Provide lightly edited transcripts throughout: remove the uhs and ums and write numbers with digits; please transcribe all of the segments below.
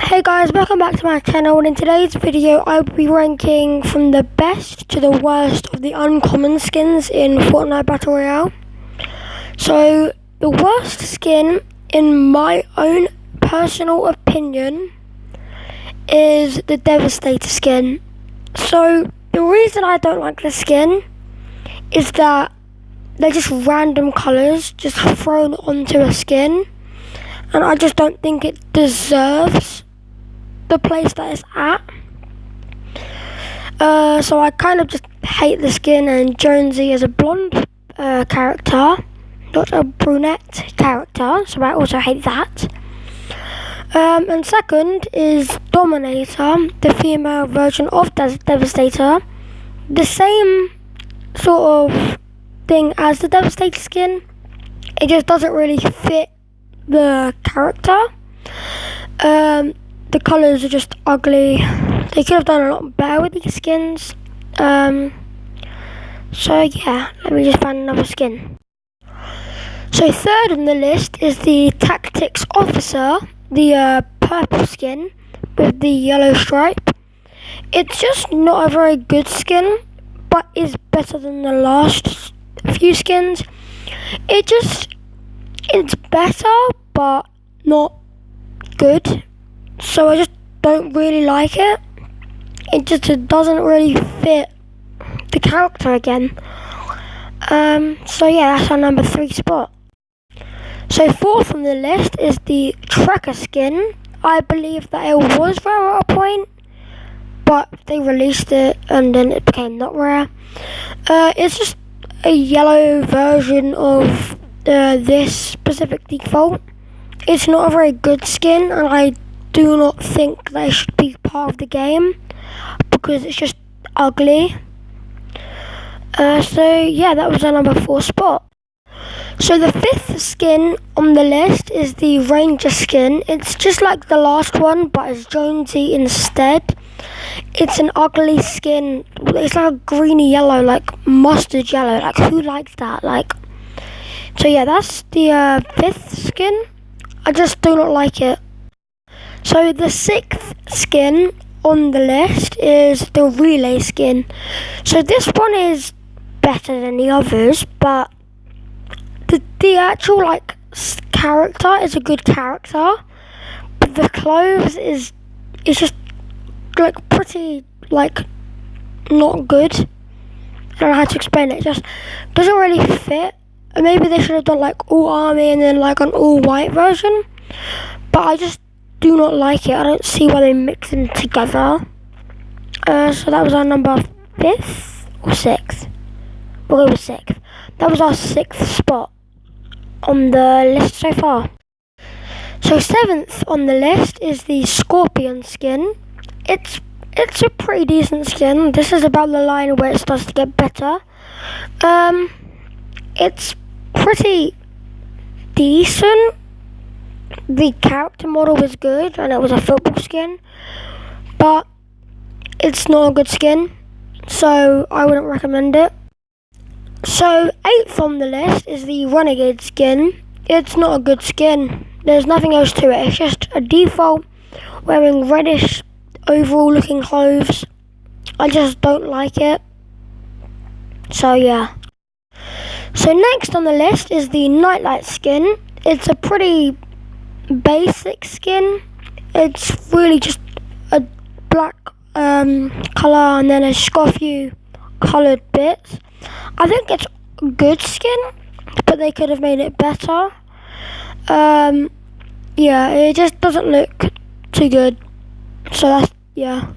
Hey guys, welcome back to my channel, and in today's video I will be ranking from the best to the worst of the uncommon skins in Fortnite Battle Royale. So, the worst skin, in my own personal opinion, is the Devastator skin. So, the reason I don't like this skin is that they're just random colours just thrown onto a skin, and I just don't think it deserves the place that it's at. So I kind of just hate the skin, and Jonesy is a blonde character, not a brunette character, so I also hate that. And second is Dominator, the female version of Devastator. The same sort of thing as the Devastator skin, it just doesn't really fit the character. The colours are just ugly. They could have done a lot better with these skins. So yeah, let me just find another skin. So third on the list is the Tactics Officer, the purple skin with the yellow stripe. It's just not a very good skin, but is better than the last few skins. It's better, but not good. So I just don't really like it. It doesn't really fit the character again. So yeah, that's our number 3 spot. So fourth on the list is the Tracker skin. I believe that it was rare at a point, but they released it and then it became not rare. It's just a yellow version of this specific default. It's not a very good skin, and I do not think they should be part of the game because it's just ugly. So yeah, that was our number 4 spot. So the 5th skin on the list is the Ranger skin. It's just like the last one, but it's Jonesy instead. It's an ugly skin. It's like a greeny yellow, like mustard yellow. Like, who likes that? So yeah, that's the 5th skin. I just do not like it. So the 6th skin on the list is the Relay skin. So this one is better than the others, but the actual character is a good character, but the clothes is just pretty not good. I don't know how to explain it. It just doesn't really fit. Maybe they should have done all army and then an all white version, but I just do not like it. I don't see why they mix them together. So that was our number 5th or 6th. We'll go with 6th. That was our 6th spot on the list so far. So 7th on the list is the Scorpion skin. It's a pretty decent skin. This is about the line where it starts to get better. It's pretty decent. The character model was good, and it was a football skin, but it's not a good skin, so I wouldn't recommend it. So 8th on the list is the Renegade skin. It's not a good skin. There's nothing else to it. It's just a default wearing reddish overall looking clothes. I just don't like it. So yeah. So next on the list is the Nightlight skin. It's a pretty basic skin. It's really just a black colour, and then it's got a few coloured bits. I think it's a good skin, but they could have made it better. Yeah, it just doesn't look too good. So that's, yeah.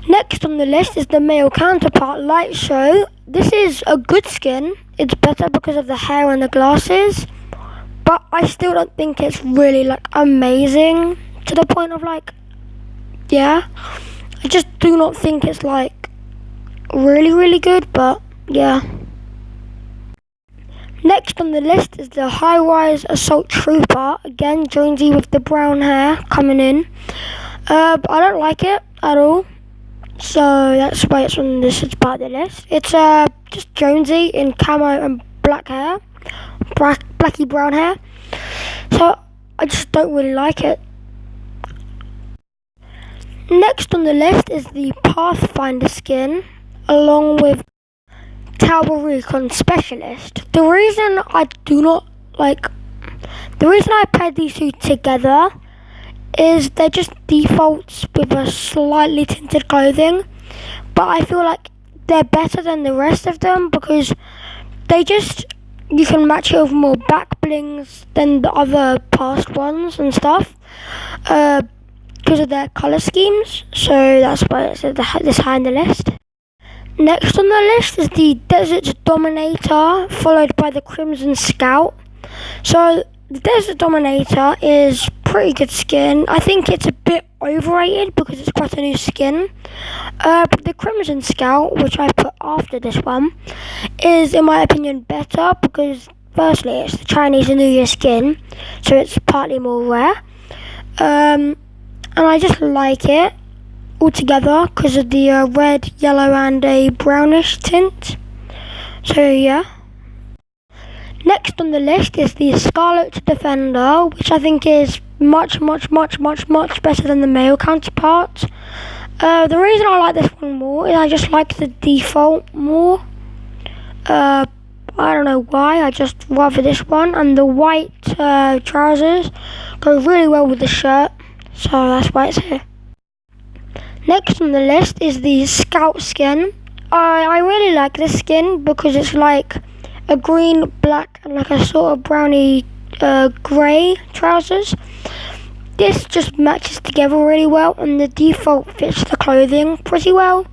Next on the list is the male counterpart Light Show. This is a good skin. It's better because of the hair and the glasses, but I still don't think it's really amazing to the point of yeah. I just do not think it's really good, but yeah. Next on the list is the High-Rise Assault Trooper. Again, Jonesy with the brown hair coming in. But I don't like it at all, so that's why it's on this part of the list. It's just Jonesy in camo and black hair, blacky brown hair. So I just don't really like it. Next on the list is the Pathfinder skin, along with Tower Recon Specialist. The reason I paired these two together is they're just defaults with a slightly tinted clothing, but I feel like they're better than the rest of them because you can match it with more back blings than the other past ones and stuff, because of their colour schemes, so that's why it's this high on the list. Next on the list is the Desert Dominator, followed by the Crimson Scout. So the Desert Dominator is pretty good skin. I think it's a bit overrated because it's quite a new skin. But the Crimson Scout, which I put after this one, is in my opinion better because firstly it's the Chinese New Year skin, so it's partly more rare. And I just like it altogether because of the red, yellow and a brownish tint. So yeah. Next on the list is the Scarlet Defender, which I think is much better than the male counterpart. The reason I like this one more is I just like the default more. I don't know why, I just rather this one, and the white trousers go really well with the shirt, so that's why it's here. Next on the list is the Scout skin. I really like this skin because it's like a green, black and like a sort of browny grey trousers. This just matches together really well and the default fits the clothing pretty well.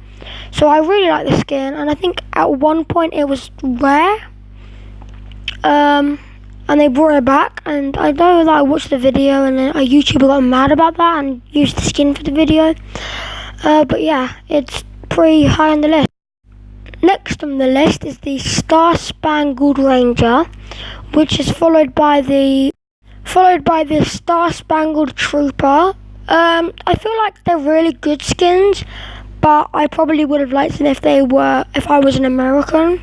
So I really like the skin, and I think at one point it was rare. And they brought it back, and I know that I watched the video and then a YouTuber got mad about that and used the skin for the video. But yeah, it's pretty high on the list. Next on the list is the Star Spangled Ranger, which is followed by the Star Spangled Trooper. I feel like they're really good skins, but I probably would have liked them if I was an American,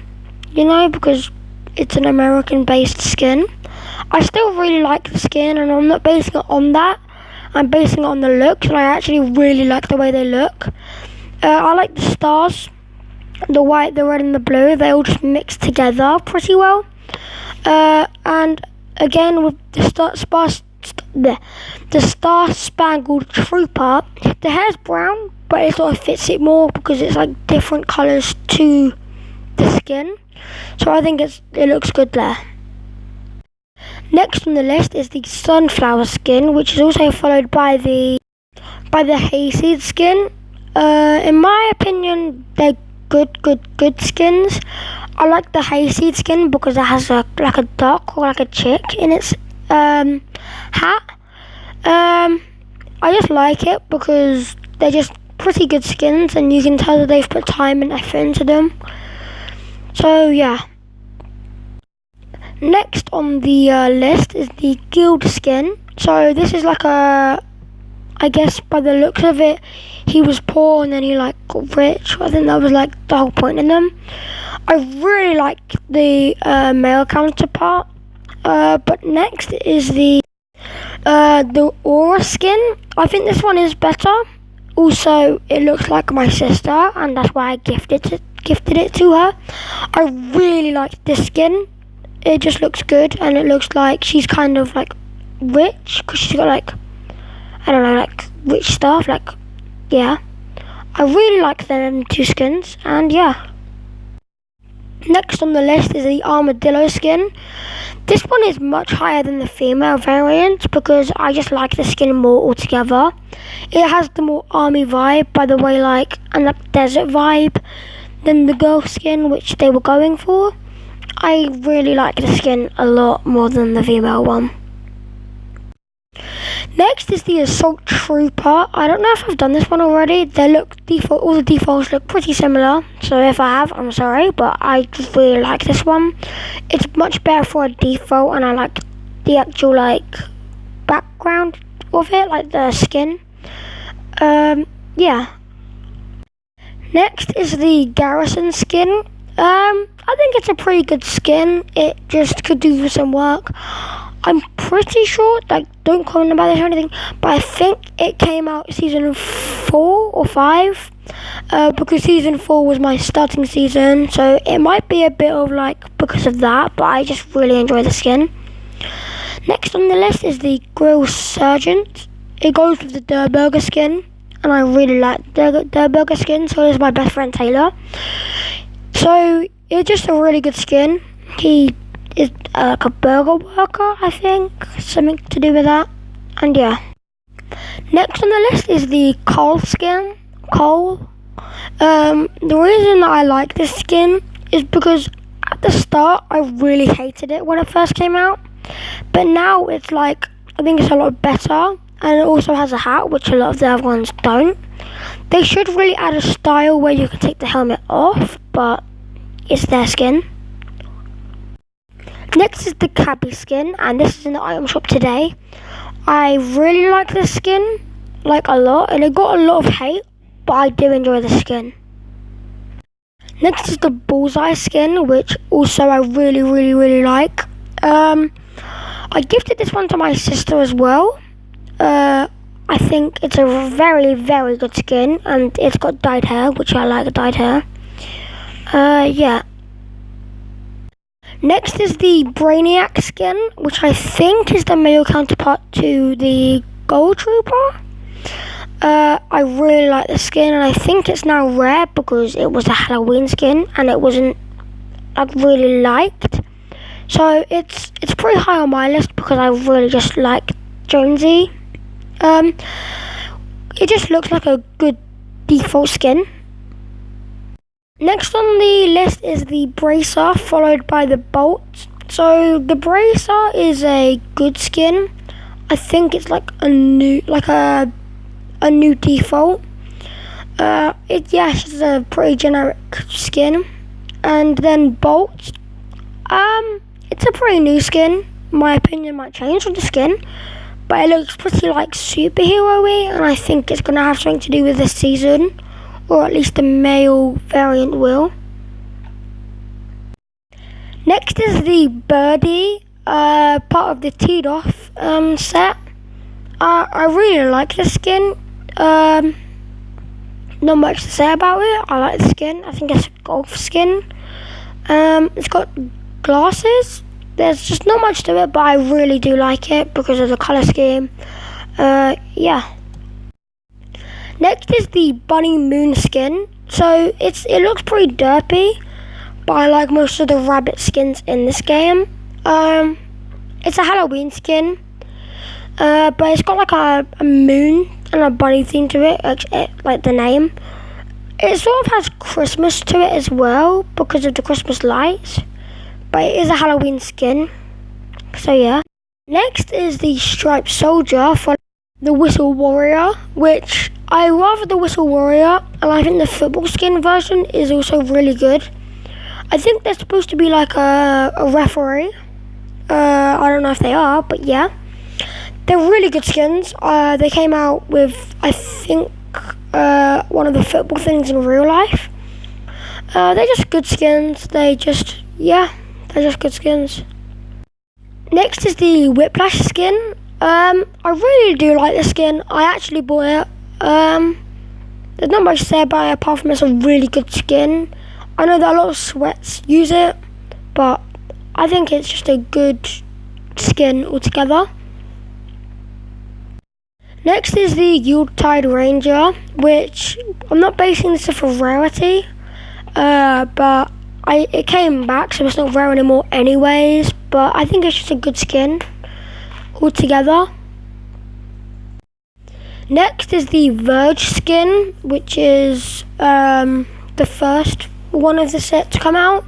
because it's an American-based skin. I still really like the skin, and I'm not basing it on that. I'm basing it on the looks, and I actually really like the way they look. I like the stars, the white, the red and the blue. They all just mix together pretty well. And again with the Star Spangled Trooper, the hair's brown, but it sort of fits it more because it's like different colours to the skin. So I think it looks good there. Next on the list is the Sunflower skin, which is also followed by the Hayseed skin. In my opinion, they're good skins. I like the Hayseed skin because it has like a duck or like a chick in its hat. I just like it because they're just pretty good skins, and you can tell that they've put time and effort into them. So yeah. Next on the list is the Guild skin. So this is like I guess by the looks of it, he was poor and then he got rich. I think that was like the whole point in them. I really like the male counterpart. But next is the Aura skin. I think this one is better. Also, it looks like my sister, and that's why I gifted it to her. I really like this skin. It just looks good, and it looks like she's kind of like rich because she's got rich stuff. Yeah, I really like them two skins, and yeah. Next on the list is the Armadillo skin. This one is much higher than the female variant because I just like the skin more altogether. It has the more army vibe, by the way, and desert vibe than the girl skin which they were going for. I really like the skin a lot more than the female one. Next is the Assault Trooper. I don't know if I've done this one already. All the defaults look pretty similar. So if I have, I'm sorry, but I just really like this one. It's much better for a default, and I like the actual background of it, like the skin. Yeah. Next is the Garrison skin. I think it's a pretty good skin. It just could do some work. I'm pretty sure, like, don't comment about this or anything, but I think it came out season 4 or 5, because season 4 was my starting season, so it might be a bit of, like, because of that, but I just really enjoy the skin. Next on the list is the Grill Sergeant. It goes with the Der Burger skin, and I really like Der Burger skin, so is my best friend Taylor. So, it's just a really good skin. He is like a burger worker, I think, something to do with that, and yeah. Next on the list is the Cole skin. Cole. The reason that I like this skin is because at the start I really hated it when it first came out, but now it's like, I think it's a lot better, and it also has a hat, which a lot of the other ones don't. They should really add a style where you can take the helmet off, but it's their skin. Next is the Cabby skin, and this is in the item shop today. I really like this skin, like a lot, and it got a lot of hate, but I do enjoy the skin. Next is the Bullseye skin, which also I really like. I gifted this one to my sister as well. I think it's a very good skin, and it's got dyed hair, which I like dyed hair. Yeah. Next is the Brainiac skin, which I think is the male counterpart to the Gold Trooper. I really like the skin, and I think it's now rare because it was a Halloween skin and it wasn't really liked. So it's pretty high on my list because I really just like Jonesy. It just looks like a good default skin. Next on the list is the Bracer, followed by the Bolt. So the Bracer is a good skin. I think it's like a new default. It's a pretty generic skin. And then Bolt, it's a pretty new skin. My opinion might change with the skin, but it looks pretty like superhero-y, and I think it's gonna have something to do with this season, or at least the male variant will. Next is the Birdie, part of the Teed Off set. I really like the skin. Not much to say about it. I like the skin. I think it's a golf skin. It's got glasses. There's just not much to it, but I really do like it because of the colour scheme. Yeah. Next is the Bunny Moon skin. So it looks pretty derpy, but I like most of the rabbit skins in this game. It's a Halloween skin, but it's got like a moon and a bunny theme to it, like the name. It sort of has Christmas to it as well because of the Christmas lights, but it is a Halloween skin, so yeah. Next is the Striped Soldier for the Whistle Warrior, which I rather the Whistle Warrior, and I think the football skin version is also really good. I think they're supposed to be like a referee. I don't know if they are, but yeah. They're really good skins. They came out with, I think, one of the football things in real life. They're just good skins. They're just good skins. Next is the Whiplash skin. I really do like this skin. I actually bought it. There's not much to say about it apart from it's a really good skin. I know that a lot of sweats use it, but I think it's just a good skin altogether. Next is the Yuletide Ranger, which I'm not basing this off of rarity, but it came back, so it's not rare anymore anyways, but I think it's just a good skin altogether. Next is the Verge skin, which is the first one of the set to come out.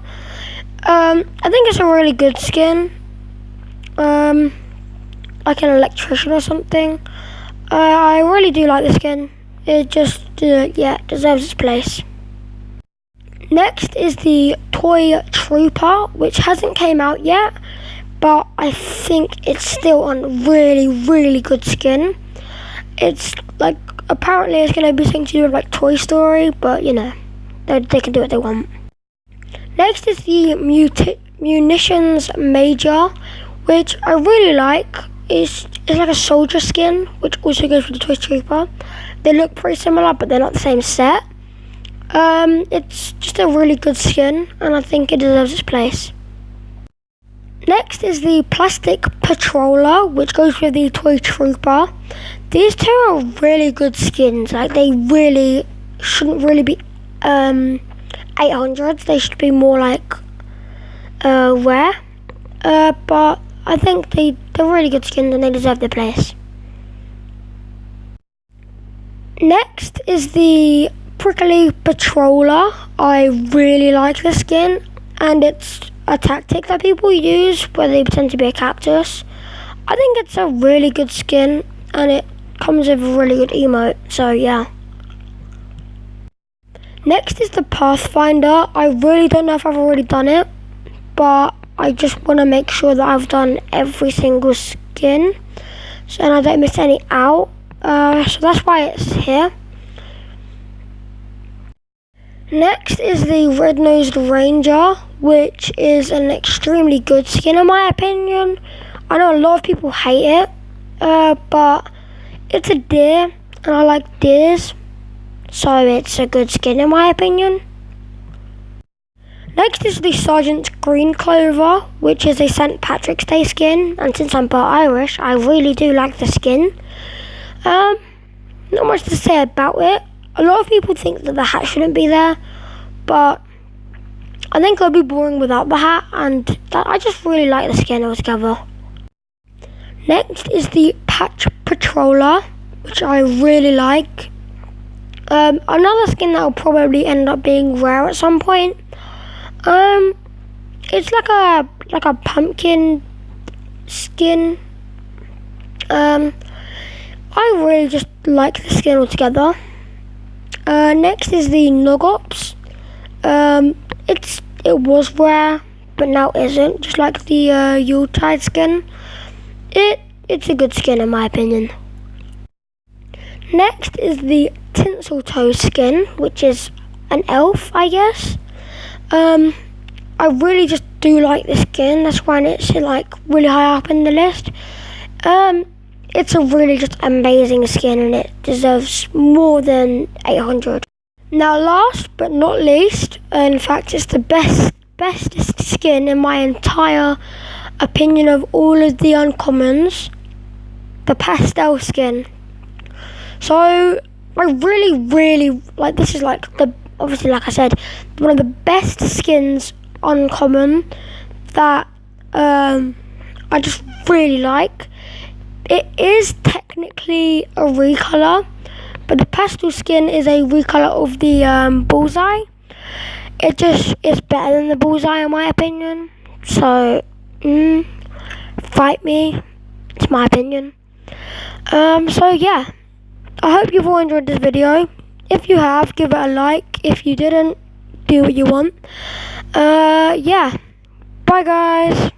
I think it's a really good skin, like an electrician or something. I really do like the skin. It just deserves its place. Next is the Toy Trooper, which hasn't came out yet, but I think it's still a really good skin. It's like, apparently it's going to be something to do with like Toy Story, but you know, they can do what they want. Next is the Munitions Major, which I really like. It's like a soldier skin, which also goes with the Toy Trooper. They look pretty similar, but they're not the same set. It's just a really good skin, and I think it deserves its place. Next is the plastic patroller, which goes with the Toy Trooper. These two are really good skins. Like, they really shouldn't really be 800s. They should be more like rare. But I think they're really good skins and they deserve their place. Next is the prickly patroller. I really like this skin, and it's a tactic that people use where they pretend to be a cactus. I think it's a really good skin, and it comes with a really good emote, so yeah. Next is the Pathfinder. I really don't know if I've already done it, but I just want to make sure that I've done every single skin, and I don't miss any out, so that's why it's here. Next is the Red-Nosed Ranger, which is an extremely good skin in my opinion. I know a lot of people hate it, but it's a deer, and I like deers, so it's a good skin in my opinion. Next is the Sergeant Green Clover, which is a St. Patrick's Day skin, and since I'm part Irish, I really do like the skin. Not much to say about it. A lot of people think that the hat shouldn't be there, but I think it'll be boring without the hat, and I just really like the skin altogether. Next is the Patch Patroller, which I really like. Another skin that will probably end up being rare at some point. It's like a pumpkin skin. I really just like the skin altogether. Next is the Nogops. It was rare, but now isn't. Just like the Yuletide skin. It's a good skin in my opinion. Next is the Tinseltoes skin, which is an elf, I guess. I really just do like this skin. That's why it's like really high up in the list. It's a really just amazing skin, and it deserves more than 800. Now, last but not least, in fact, it's the bestest skin in my entire opinion of all of the uncommons, the pastel skin. So I really like, this is like obviously, like I said, one of the best skins uncommon that I just really like. It is technically a recolor, but the pastel skin is a recolor of the bullseye. It just is better than the bullseye in my opinion. So, fight me. It's my opinion. So yeah, I hope you've all enjoyed this video. If you have, give it a like. If you didn't, do what you want. Yeah. Bye guys.